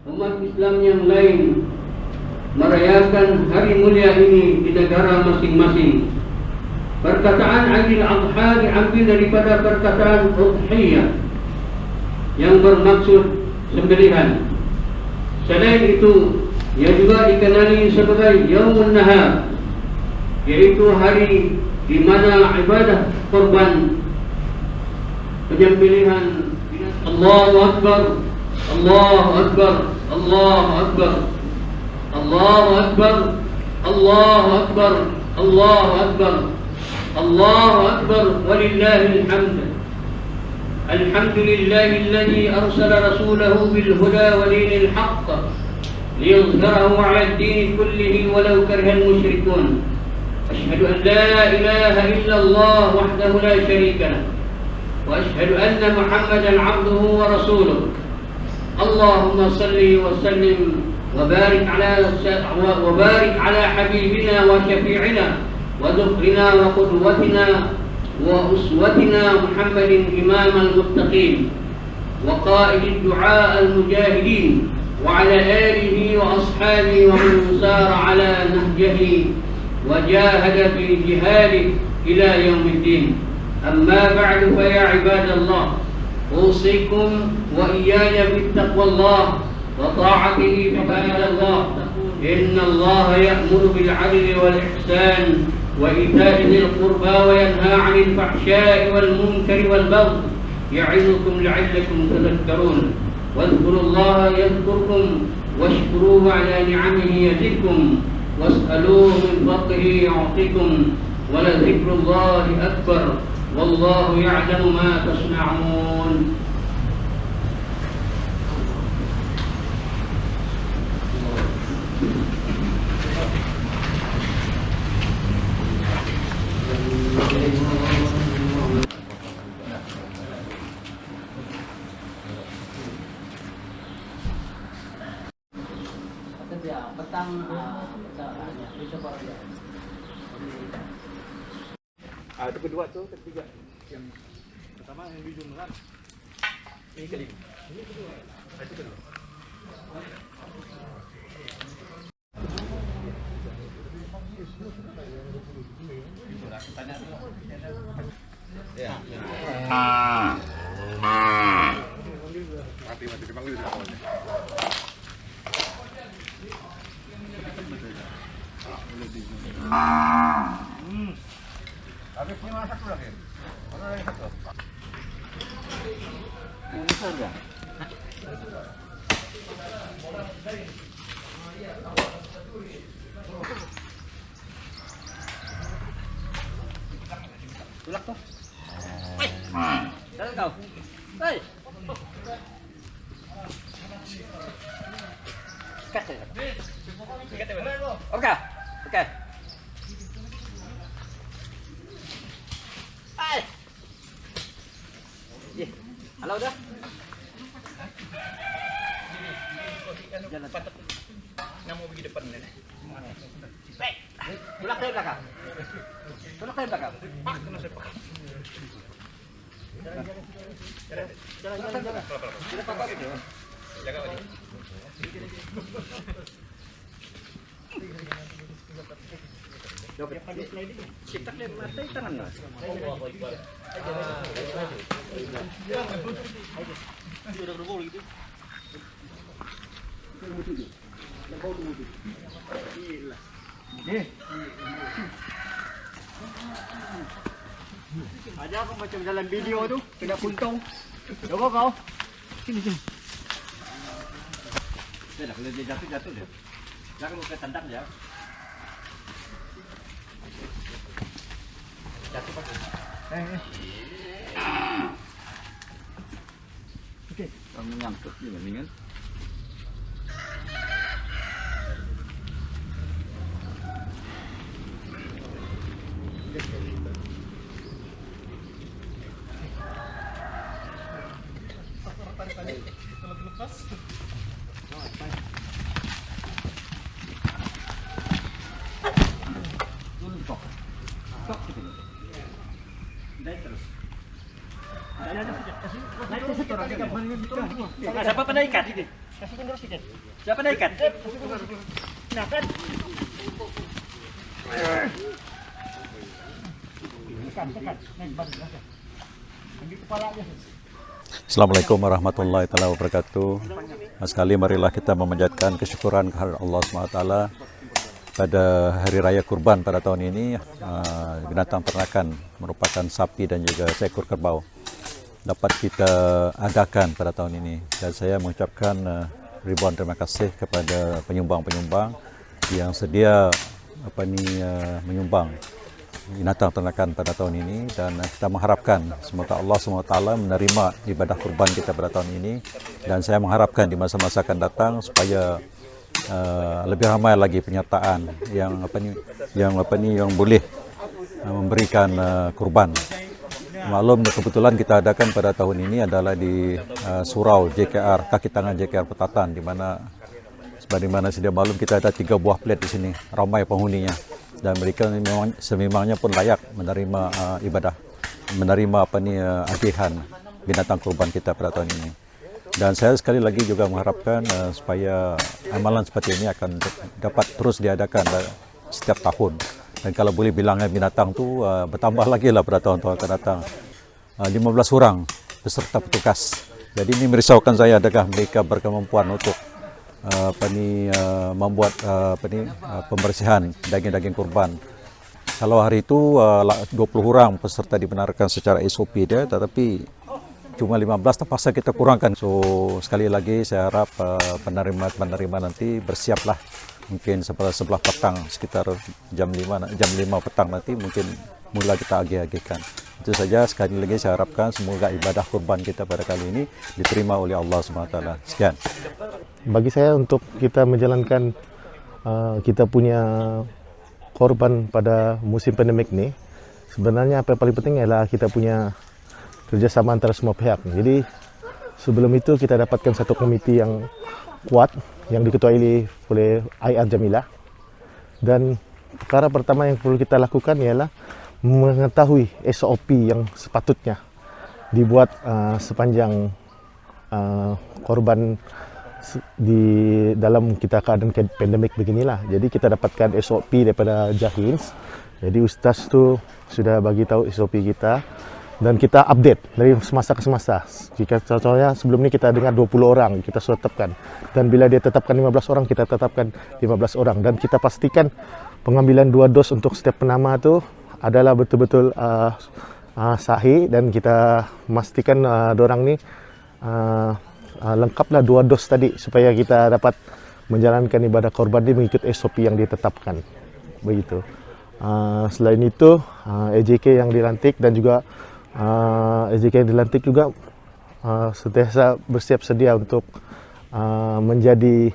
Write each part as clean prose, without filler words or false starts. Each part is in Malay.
umat Islam yang lain merayakan hari mulia ini di negara masing-masing. Perkataan Aidil Adha diambil daripada perkataan udhiyah yang bermaksud sembelihan. Selain itu, ia juga dikenali sebagai Yaumun Nahar, yaitu hari di mana ibadah korban penyembelihan. Allahu Akbar, Allahu Akbar, Allahu Akbar, Allahu Akbar, Allahu Akbar, Allahu Akbar, Allahu Akbar, walillahil hamd. Alhamdulillahi alladhi arsala rasulahu bil huda wa dinil haqq liyuzhirahu 'ala ad-din kullihi walau karihal musyrikun. Asyhadu an la ilaha illallah wahdahu la syarika lahu wa asyhadu anna Muhammadan 'abduhu wa rasuluh. Allahumma salli wa sallim وبارك على حبيبنا وشفيعنا وذخرنا وقدوتنا وأسوتنا محمد إمام المتقين وقائد الدعاء المجاهدين وعلى آله وأصحابه ومن سار على نهجه وجاهد في جهاده إلى يوم الدين. أما بعد فيا عباد الله، أوصيكم وإياي بالتقوى الله وطاعته عباد الله. إن الله يأمر بالعدل والإحسان وإيتاء ذي القربى وينهى عن الفحشاء والمنكر والبغي يعظكم لعلكم تذكرون. واذكروا الله يذكركم واشكروه على نعمه يزدكم واسألوه من فضله يعطكم ولذكر الله أكبر والله يعلم ما تصنعون. Itu kedua tu, ketiga. Yang pertama yang bijung kan. Ini kelima. Ini kedua. Itu kedua. Ya. Mati dipanggil siapa? Habis ini mana satu lagi? Mana lagi satu? Ini saja. Tulak tuh. Hei, jalan kau. Hei. Kata. Oke, oke. Hai. Halo dah. Jalan patut. Nggak mau pergi depan nenek. Baik. Tulak dari belakang. Tulak dari belakang. Pak, kena sepak. Jalan. Kita pakai itu. Jaga lagi. Kita lihat mata tangan nggak? Ada apa macam dalam video tu kena puntung. Coba kau. Sini. Dah kalau dia jatuh dia. Jangan muka tendang dia. Jatuh pakai. Oke, kamu nyangkut ni mendingan. Naik terus. Naik terus orang kita Siapa pandai ikat ini? Kasihkan dulu sedikit. Siapa pandai ikat? Nah kan. Assalamualaikum warahmatullahi wabarakatuh. Mas sekali marilah kita memanjatkan kesyukuran kehadirat Allah SWT pada hari raya kurban pada tahun ini. Binatang ternakan merupakan sapi dan juga seekor kerbau dapat kita adakan pada tahun ini, dan saya mengucapkan ribuan terima kasih kepada penyumbang-penyumbang yang sedia menyumbang binatang ternakan pada tahun ini, dan kita mengharapkan semoga Allah SWT menerima ibadah kurban kita pada tahun ini, dan saya mengharapkan di masa-masa akan datang supaya lebih ramai lagi penyertaan yang boleh memberikan kurban. Maklum kebetulan kita adakan pada tahun ini adalah di surau JKR, kaki tangan JKR Petatan, di mana sebagaimana sedia maklum kita ada 3 buah plat di sini, ramai penghuninya, dan mereka memang sememangnya pun layak menerima ibadah, menerima agihan binatang kurban kita pada tahun ini. Dan saya sekali lagi juga mengharapkan supaya amalan seperti ini akan dapat terus diadakan setiap tahun. Dan kalau boleh bilangnya binatang tu bertambah lagi lah pada tahun-tahun akan datang. 15 orang beserta petugas. Jadi ini merisaukan saya, adakah mereka berkemampuan untuk membuat pembersihan daging-daging kurban. Kalau hari itu 20 orang peserta dibenarkan secara SOP dia, tetapi cuma 15 terpaksa kita kurangkan. So sekali lagi saya harap penerima nanti bersiaplah. Mungkin sebelah petang, sekitar jam 5 petang nanti mungkin mula kita agi-agikan. Itu saja, sekali lagi saya harapkan semoga ibadah kurban kita pada kali ini diterima oleh Allah SWT. Sekian. Bagi saya, untuk kita menjalankan kita punya korban pada musim pandemik ini, sebenarnya apa yang paling penting adalah kita punya kerjasama antara semua pihak. Jadi sebelum itu kita dapatkan satu komiti yang kuat yang diketuai oleh IR Jamilah, dan perkara pertama yang perlu kita lakukan ialah mengetahui SOP yang sepatutnya dibuat sepanjang korban di dalam kita keadaan pandemik beginilah. Jadi kita dapatkan SOP daripada Jahins. Jadi ustaz tu sudah bagi tahu SOP kita, dan kita update dari semasa ke semasa. Jika contohnya sebelum ini kita dengar 20 orang, kita sudah tetapkan. Dan bila dia tetapkan 15 orang, kita tetapkan 15 orang. Dan kita pastikan pengambilan 2 dos untuk setiap penama itu adalah betul-betul sahih, dan kita memastikan dorang ni lengkaplah 2 dos tadi supaya kita dapat menjalankan ibadah korban ini mengikut SOP yang ditetapkan. Begitu. Selain itu, AJK yang dilantik dan juga sentiasa bersiap sedia untuk menjadi,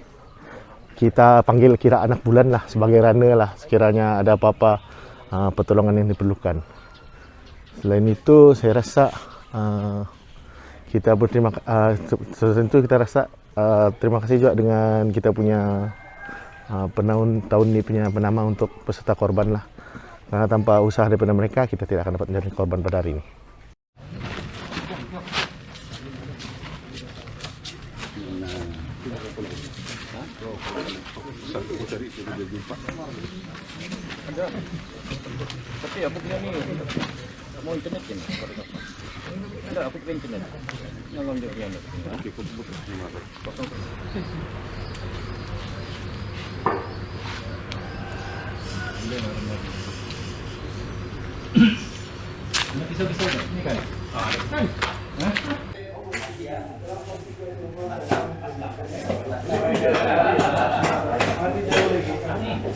kita panggil kira anak bulan lah, sebagai runner lah sekiranya ada apa-apa pertolongan yang diperlukan. Selain itu, saya rasa kita berterima kasih juga dengan kita punya tahun ini punya penama untuk peserta korban lah, karena tanpa usaha daripada mereka kita tidak akan dapat menjadi korban pada hari ini. Ada. Tapi aku punya ni mau internet kan? Ada, aku punya internet. Nyalon dia punya net. Okey, aku buka semua. Pisau-pisau ni kan? Kan?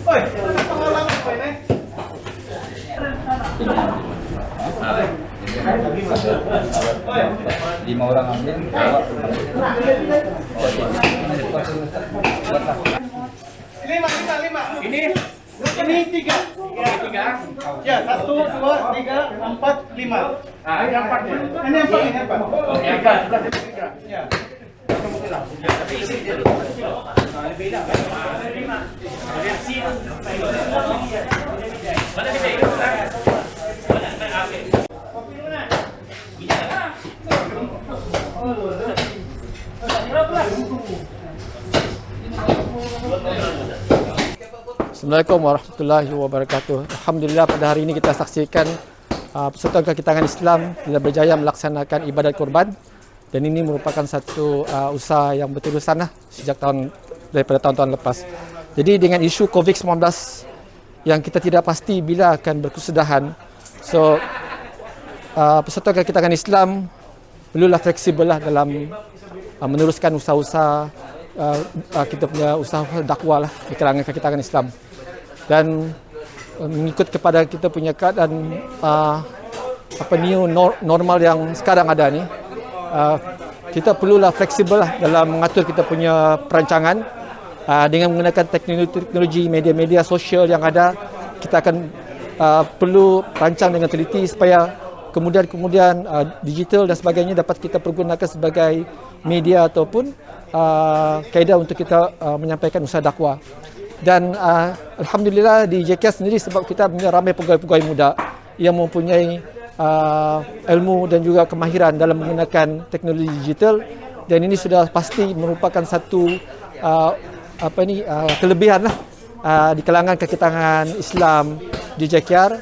Oi, pengalang apa ini? Lima orang ambil. Lima. Ini tiga. Ya, 1, 2, 3, 4, 5. Ini 4. Ini 4. Oh, ya. Tapi isi dia. Beda. Mana dia? Mana? Assalamualaikum warahmatullahi wabarakatuh. Alhamdulillah pada hari ini kita saksikan Persatuan Kaki Tangan Islam telah berjaya melaksanakan ibadat kurban, dan ini merupakan satu usaha yang berterusan sejak daripada tahun-tahun lepas. Jadi dengan isu COVID-19 yang kita tidak pasti bila akan berkesudahan, so Persatuan Kaki Tangan Islam perlulah fleksibel dalam meneruskan usaha-usaha kita punya usaha dakwah di kalangan kaki tangan Islam, dan mengikut kepada kita punya keadaan normal yang sekarang ada ni, kita perlulah fleksibel dalam mengatur kita punya perancangan dengan menggunakan teknologi media-media sosial yang ada. Kita akan perlu rancang dengan teliti supaya kemudian digital dan sebagainya dapat kita pergunakan sebagai media ataupun kaedah untuk kita menyampaikan usaha dakwah. Dan alhamdulillah di JKS sendiri, sebab kita punya ramai pegawai-pegawai muda yang mempunyai ilmu dan juga kemahiran dalam menggunakan teknologi digital, dan ini sudah pasti merupakan satu kelebihan di kalangan kaki tangan Islam di JKR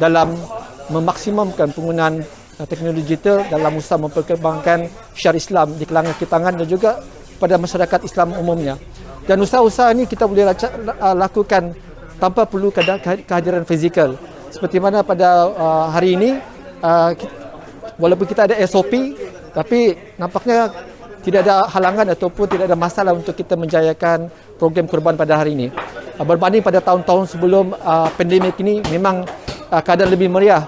dalam memaksimumkan penggunaan teknologi digital dalam usaha memperkembangkan syiar Islam di kalangan kaki tangan dan juga pada masyarakat Islam umumnya. Dan usaha-usaha ini kita boleh lakukan tanpa perlu kehadiran fizikal. Seperti mana pada hari ini, walaupun kita ada SOP, tapi nampaknya tidak ada halangan ataupun tidak ada masalah untuk kita menjayakan program kurban pada hari ini. Berbanding pada tahun-tahun sebelum pandemik ini, memang keadaan lebih meriah.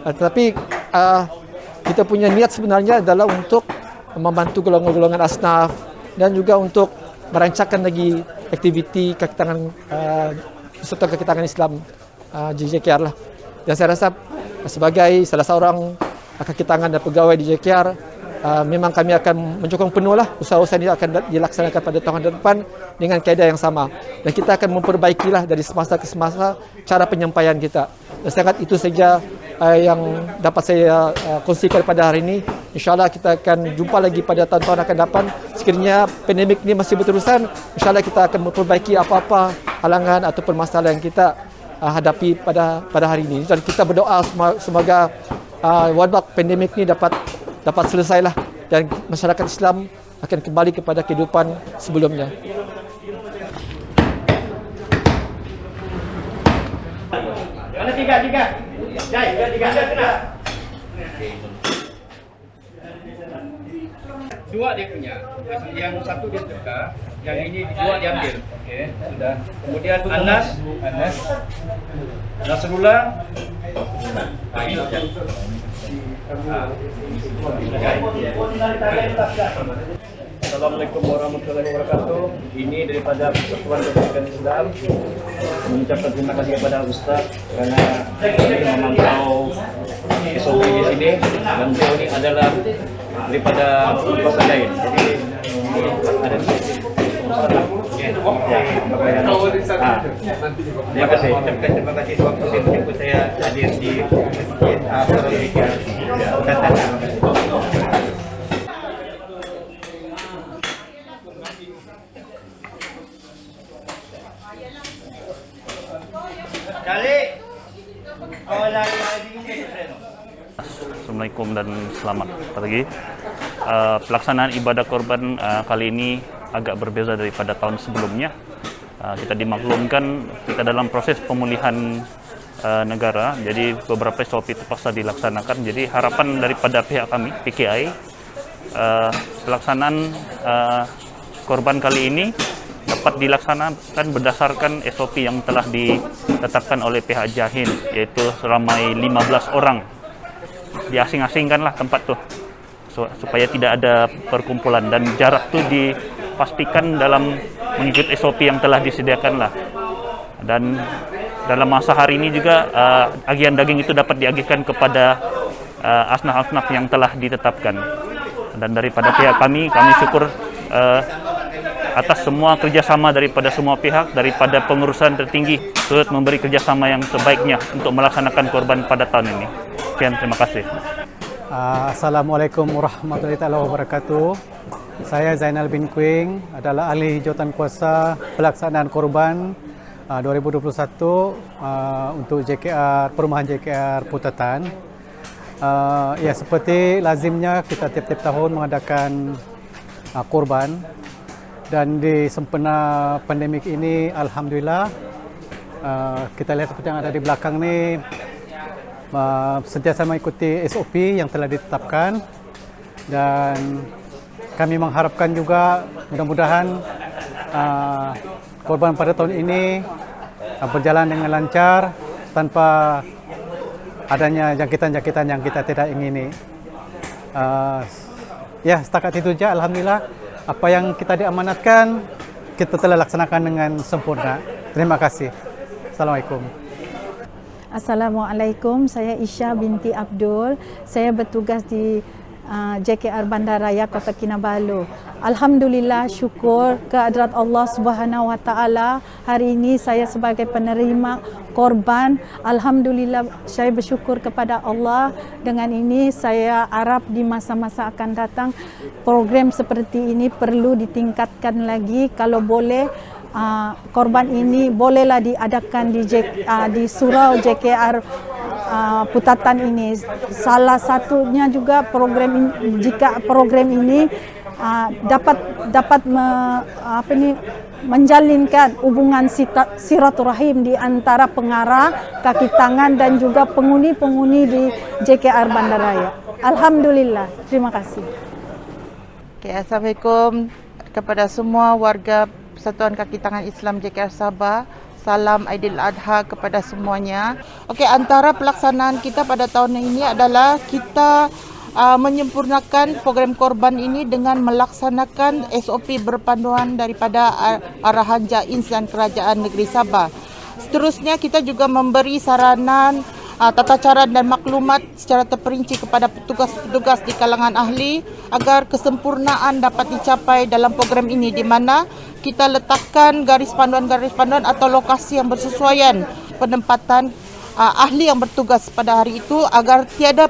Tetapi kita punya niat sebenarnya adalah untuk membantu golongan-golongan asnaf dan juga untuk merancangkan lagi aktiviti kaki tangan Persatuan Kaki Tangan Islam JKR lah. Dan saya rasa sebagai salah seorang kaki tangan dan pegawai di JKR, memang kami akan menyokong penuh lah usaha-usaha ini akan dilaksanakan pada tahun depan dengan kaedah yang sama, dan kita akan memperbaikilah dari semasa ke semasa cara penyampaian kita. Dan sangat itu saja yang dapat saya kongsikan pada hari ini. InsyaAllah kita akan jumpa lagi pada tahun-tahun akan datang. Sekiranya pandemik ini masih berterusan, InsyaAllah kita akan memperbaiki apa-apa halangan ataupun masalah yang kita hadapi pada hari ini. Dan kita berdoa semoga wabak pandemik ini dapat selesailah dan masyarakat Islam akan kembali kepada kehidupan sebelumnya. Mana tiga. Jai, tiga kena. Dua dia punya. Yang satu dia tukar, yang ini dua diambil. Okey, sudah. Kemudian Anas, Nasrullah. Assalamualaikum warahmatullahi wabarakatuh. Ini daripada Persatuan Kaki Tangan Islam mengucapkan terima kasih kepada Ustaz kerana ini memantau SOP di sini, dan beliau ini adalah daripada pasal lain. Jadi ini ada di sini. Terima kasih. Terima kasih waktu untuk saya hadir di acara ini. Assalamualaikum dan selamat pagi. Pelaksanaan ibadah korban kali ini agak berbeza daripada tahun sebelumnya. Kita dimaklumkan kita dalam proses pemulihan negara, jadi beberapa SOP terpaksa dilaksanakan. Jadi harapan daripada pihak kami PKI, pelaksanaan korban kali ini dapat dilaksanakan berdasarkan SOP yang telah ditetapkan oleh pihak Jahin, yaitu ramai 15 orang. Diasing-asingkanlah tempat tu supaya tidak ada perkumpulan, dan jarak tu dipastikan dalam mengikut SOP yang telah disediakan lah. Dan dalam masa hari ini juga agihan daging itu dapat diagihkan kepada asnaf-asnaf yang telah ditetapkan. Dan daripada pihak kami syukur atas semua kerjasama daripada semua pihak, daripada pengurusan tertinggi turut memberi kerjasama yang sebaiknya untuk melaksanakan korban pada tahun ini. Sekian, terima kasih. Assalamualaikum warahmatullahi wabarakatuh. Saya Zainal bin Kuing adalah ahli jawatan kuasa pelaksanaan korban 2021 untuk JKR Perumahan JKR Putatan. Ya, seperti lazimnya kita tiap-tiap tahun mengadakan korban, dan di sempena pandemik ini alhamdulillah kita lihat seperti yang ada di belakang ni sentiasa mengikuti SOP yang telah ditetapkan, dan kami mengharapkan juga mudah-mudahan korban pada tahun ini berjalan dengan lancar tanpa adanya jangkitan-jangkitan yang kita tidak ingini. Ya, setakat itu saja. Alhamdulillah, apa yang kita diamanatkan kita telah laksanakan dengan sempurna. Terima kasih. Assalamualaikum. Assalamualaikum, saya Isha binti Abdul. Saya bertugas di JKR Bandaraya Kota Kinabalu. Alhamdulillah, syukur kehadrat Allah Subhanahu Wa Taala. Hari ini saya sebagai penerima korban. Alhamdulillah, saya bersyukur kepada Allah. Dengan ini saya harap di masa-masa akan datang program seperti ini perlu ditingkatkan lagi. Kalau boleh, korban ini bolehlah diadakan di surau JKR Putatan ini. Salah satunya juga program ini, jika program ini dapat menjalinkan hubungan silaturahim di antara pengarah, kaki tangan dan juga penghuni-penghuni di JKR Bandaraya. Alhamdulillah, terima kasih. Okay, Assalamualaikum kepada semua warga Persatuan Kaki Tangan Islam JKR Sabah. Salam Aidiladha kepada semuanya. Okey, antara pelaksanaan kita pada tahun ini adalah kita menyempurnakan program korban ini dengan melaksanakan SOP berpanduan daripada arahan JAINS dan Kerajaan Negeri Sabah. Seterusnya kita juga memberi saranan, tata cara dan maklumat secara terperinci kepada petugas-petugas di kalangan ahli agar kesempurnaan dapat dicapai dalam program ini, di mana kita letakkan garis panduan atau lokasi yang bersesuaian penempatan ahli yang bertugas pada hari itu agar tiada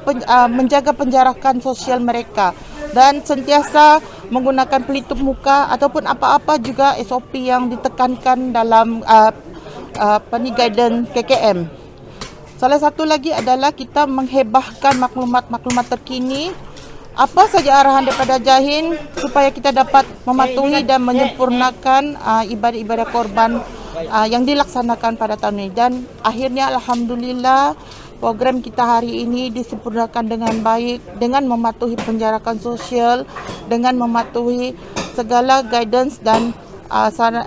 menjaga penjarakan sosial mereka dan sentiasa menggunakan pelitup muka ataupun apa-apa juga SOP yang ditekankan dalam guidance KKM. Salah satu lagi adalah kita menghebahkan maklumat-maklumat terkini, apa saja arahan daripada JAIN supaya kita dapat mematuhi dan menyempurnakan ibadah-ibadah korban yang dilaksanakan pada tahun ini. Dan akhirnya alhamdulillah program kita hari ini disempurnakan dengan baik dengan mematuhi penjarakan sosial, dengan mematuhi segala guidance dan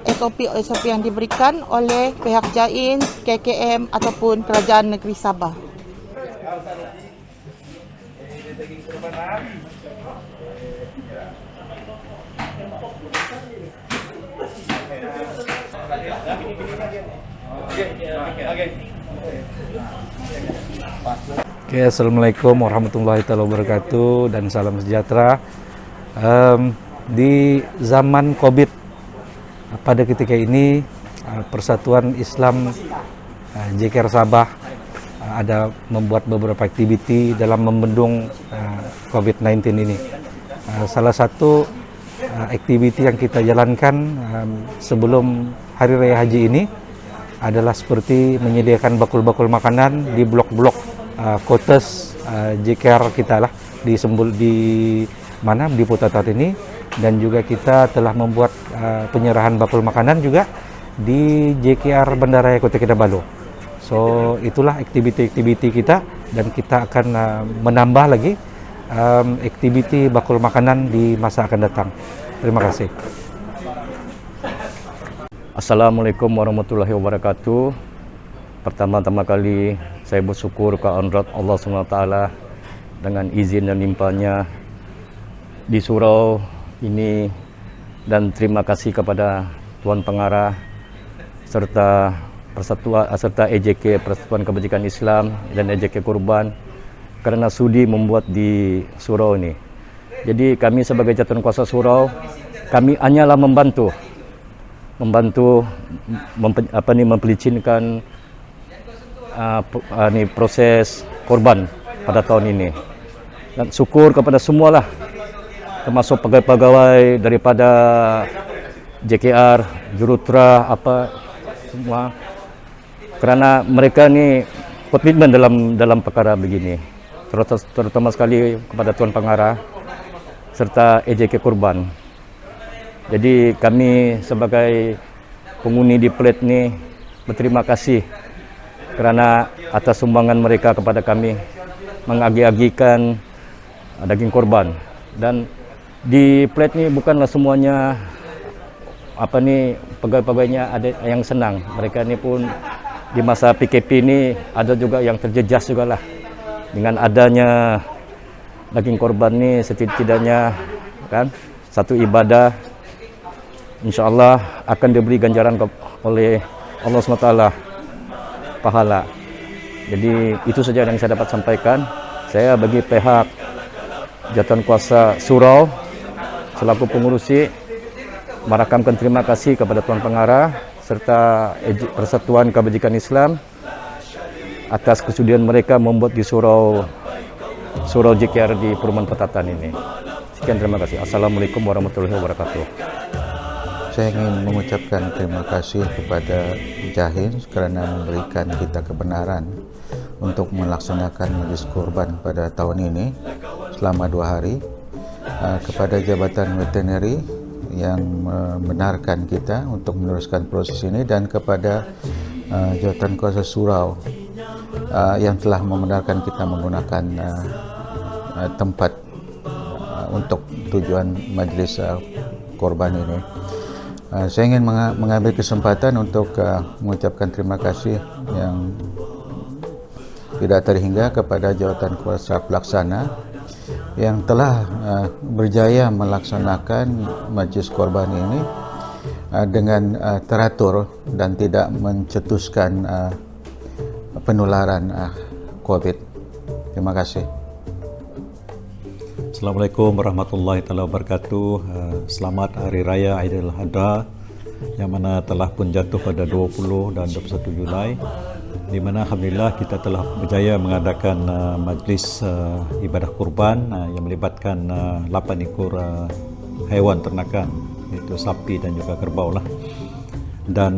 SOP yang diberikan oleh pihak JAIN, KKM ataupun Kerajaan Negeri Sabah. Oke, Assalamualaikum warahmatullahi wabarakatuh dan salam sejahtera. Di zaman COVID pada ketika ini Persatuan Islam JKR Sabah ada membuat beberapa aktiviti dalam membendung COVID-19 ini. Salah satu aktiviti yang kita jalankan sebelum Hari Raya Haji ini adalah seperti menyediakan bakul-bakul makanan di blok-blok kotes JKR kita lah di Putatan ini, dan juga kita telah membuat penyerahan bakul makanan juga di JKR Bandaraya Kota Kinabalu. So itulah aktiviti-aktiviti kita, dan kita akan menambah lagi aktiviti bakul makanan di masa akan datang. Terima kasih. Assalamualaikum warahmatullahi wabarakatuh. Pertama-tama kali saya bersyukur kehadrat Allah SWT dengan izin dan limpahnya di surau ini, dan terima kasih kepada Tuan Pengarah serta EJK Persatuan Kebajikan Islam dan EJK Korban kerana sudi membuat di surau ini. Jadi kami sebagai jawatan kuasa surau, kami hanyalah membantu mempelicinkan proses korban pada tahun ini. Dan syukur kepada semualah termasuk pegawai-pegawai daripada JKR, Jurutra, apa semua, kerana mereka ni komitmen dalam perkara begini, terutama sekali kepada Tuan Pengarah serta AJK Korban. Jadi kami sebagai penghuni di Perlis ni berterima kasih kerana atas sumbangan mereka kepada kami mengagi-agikan daging korban. Dan di Perlis ni bukanlah semuanya pegawai-pegawainya ada yang senang. Mereka ni pun di masa PKP ni ada juga yang terjejas jugalah. Dengan adanya daging korban ni setidaknya kan satu ibadah insya-Allah akan diberi ganjaran oleh Allah SWT pahala. Jadi itu saja yang saya dapat sampaikan. Saya bagi pihak Jawatan Kuasa Surau selaku pengurusi merakamkan terima kasih kepada Tuan Pengarah serta Persatuan Kebajikan Islam atas kesudian mereka membuat di surau JKR di Perumahan Petatan ini. Sekian, terima kasih. Assalamualaikum warahmatullahi wabarakatuh. Saya ingin mengucapkan terima kasih kepada Jahin kerana memberikan kita kebenaran untuk melaksanakan majlis kurban pada tahun ini selama 2 hari. Kepada Jabatan Veterinary yang membenarkan kita untuk meneruskan proses ini, dan kepada Jawatan Kuasa Surau yang telah membenarkan kita menggunakan tempat untuk tujuan majlis korban ini. Saya ingin mengambil kesempatan untuk mengucapkan terima kasih yang tidak terhingga kepada Jawatan Kuasa Pelaksana yang telah berjaya melaksanakan majlis korban ini dengan teratur dan tidak mencetuskan penularan COVID. Terima kasih. Assalamualaikum warahmatullahi wabarakatuh. Selamat Hari Raya Aidiladha yang mana telah pun jatuh pada 20 dan 21 Julai, di mana alhamdulillah kita telah berjaya mengadakan majlis ibadah kurban yang melibatkan 8 ekor haiwan ternakan, iaitu sapi dan juga kerbau lah. Dan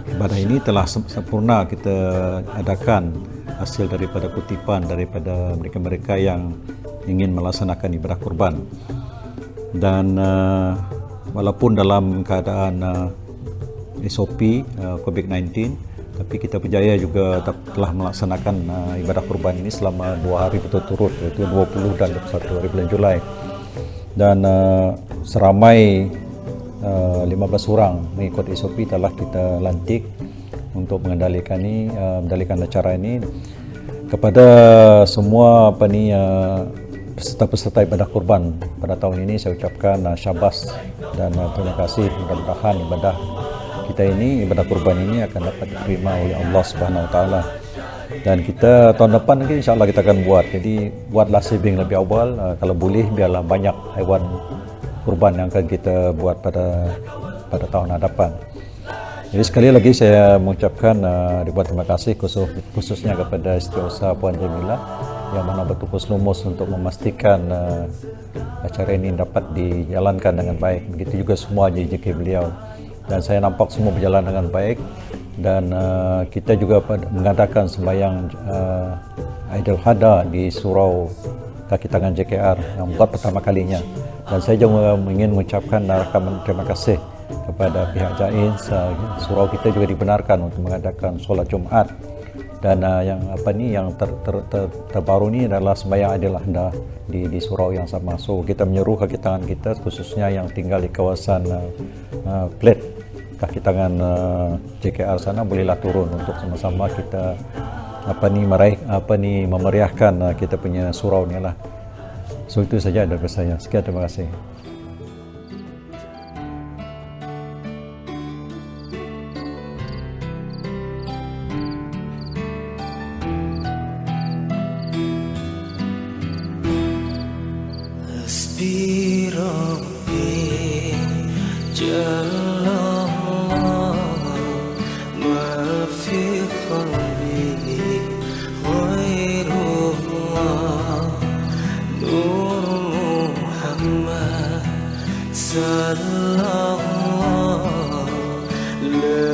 ibadah ini telah sempurna kita adakan hasil daripada kutipan daripada mereka-mereka yang ingin melaksanakan ibadah kurban. Dan walaupun dalam keadaan SOP COVID-19, tapi kita berjaya juga telah melaksanakan ibadah kurban ini selama 2 hari berturut-turut, iaitu 20 dan 21 hari bulan Julai. Dan seramai 15 orang mengikut SOP telah kita lantik untuk mengendalikan acara ini. Kepada semua peserta-peserta ibadah kurban pada tahun ini, saya ucapkan syabas dan terima kasih. Mudah-mudahan ibadah kurban ini akan dapat diterima oleh Allah Subhanahu Wa Taala. Dan kita tahun depan lagi insya-Allah kita akan buat. Jadi buatlah saving lebih awal, kalau boleh biarlah banyak haiwan kurban yang akan kita buat pada tahun hadapan. Jadi sekali lagi saya mengucapkan ribuan terima kasih khususnya kepada Setiausaha Puan Jamilah yang mana bertukus lumus untuk memastikan acara ini dapat dijalankan dengan baik. Begitu juga semua JJK beliau. Dan saya nampak semua berjalan dengan baik, dan kita juga mengadakan sembahyang Aidiladha di surau kaki tangan JKR yang buat pertama kalinya. Dan saya juga ingin mengucapkan terima kasih kepada pihak Jain. Surau kita juga dibenarkan untuk mengadakan solat Jumaat. Dan yang terbaru ni adalah sembahyang Aidiladha di surau yang sama. So kita menyeru kaki tangan kita, khususnya yang tinggal di kawasan Perlis kaki tangan JKR sana, bolehlah turun untuk sama-sama kita memeriahkan kita punya surau ni lah. So itu saja dari saya. Sekian, terima kasih. غير الله نور illallah, la